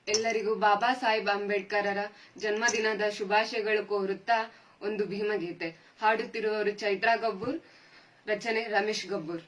ಎಲ್ಲರಿಗೂ ಬಾಬಾ ಸಾಹೇಬ್ ಅಂಬೇಡ್ಕರರ ಜನ್ಮದಿನದ ಶುಭಾಶಯಗಳು ಕೋರುತ್ತಾ ಒಂದು ಭೀಮಗೀತೆ ಹಾಡುತ್ತಿರುವವರು ಚೈತ್ರಾ ಗಬ್ಬೂರ್, ರಚನೆ ರಮೇಶ್ ಗಬ್ಬೂರ್.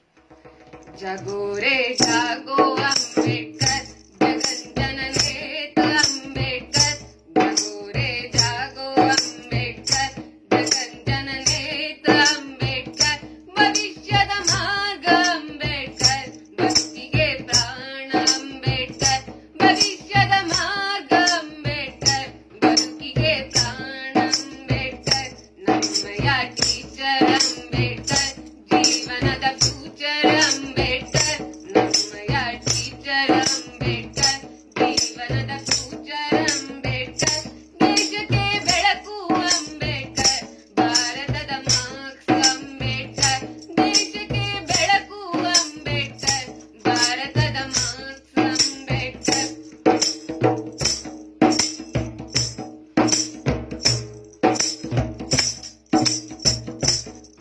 ಜಾಗೋ ರೇ ಜಾಗೋ ಅಂಬೇಡ್ಕರ್, ಜಗಜ್ಜನನೇತ ಅಂಬೇಡ್ಕರ್. ಜಾಗೋ ರೇ ಜಾಗೋ ಅಂಬೇಡ್ಕರ್, ಜಗಜ್ಜನನೇತ ಅಂಬೇಡ್ಕರ್. ಭವಿಷ್ಯದ ಮಾರ್ಗ ಅಂಬೇಡ್ಕರ್, ಬದುಕಿಗೆ ಪ್ರಾಣ ಅಂಬೇಡ್ಕರ್. ಭವಿಷ್ಯದ ಮಾರ್ಗ ಅಂಬೇಡ್ಕರ್, ಬದುಕಿಗೆ ಪ್ರಾಣ ಅಂಬೇಡ್ಕರ್. ನಮ್ಮಯ ಟೀಚರ್ ಅಂಬೇಡ್ಕರ್, ಜೀವನದ ಫ್ಯೂಚರ್ ಅಂಬೇಡ್ಕರ್. ನಮ್ಮಯ ಟೀಚರ್ ಅಂಬೇಡ್ಕರ್, ಜೀವನದ ಫ್ಯೂಚರ್ ಅಂಬೇಡ್ಕರ್. ದೇಶಕ್ಕೆ ಬೆಳಕು ಅಂಬೇಡ್ಕರ್, ಭಾರತದ ಮಾರ್ಕ್ಸ್ ಅಂಬೇಡ್ಕರ್. ದೇಶಕ್ಕೆ ಬೆಳಕು ಅಂಬೇಡ್ಕರ್, ಭಾರತದ ಮಾರ್ಕ್ಸ್ ಅಂಬೇಡ್ಕರ್.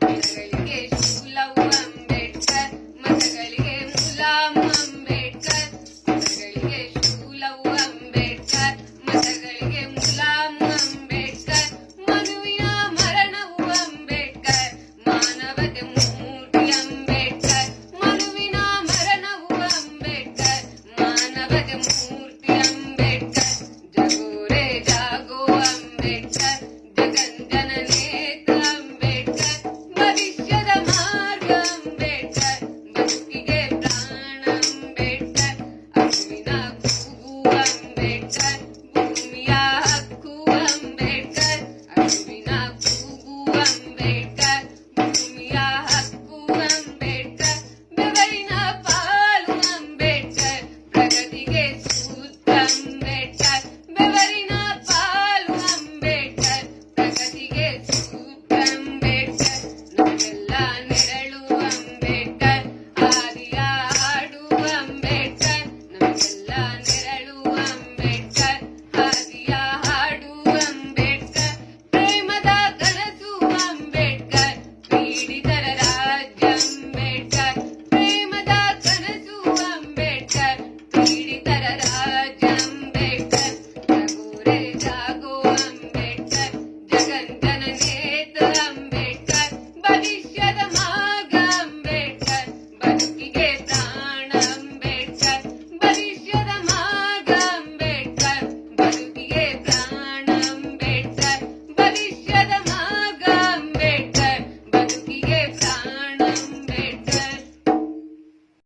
ಮತಗಳಿಗೆ ಶೂಲವು ಅಂಬೇಡ್ಕರ್, ಮತಗಳಿಗೆ ಮುಲಾಮ್ ಅಂಬೇಡ್ಕರ್. ಮತಗಳಿಗೆ ಶೂಲವು ಅಂಬೇಡ್ಕರ್, ಮತಗಳಿಗೆ ಮುಲಾಮ್ ಅಂಬೇಡ್ಕರ್. ಮನುವಿನ ಮರಣವು ಅಂಬೇಡ್ಕರ್, ಮಾನವತೆ ಮೂರ್ತಿ ಅಂಬೇಡ್ಕರ್. ಮನುವಿನ ಮರಣವು ಅಂಬೇಡ್ಕರ್, ಮಾನವತೆ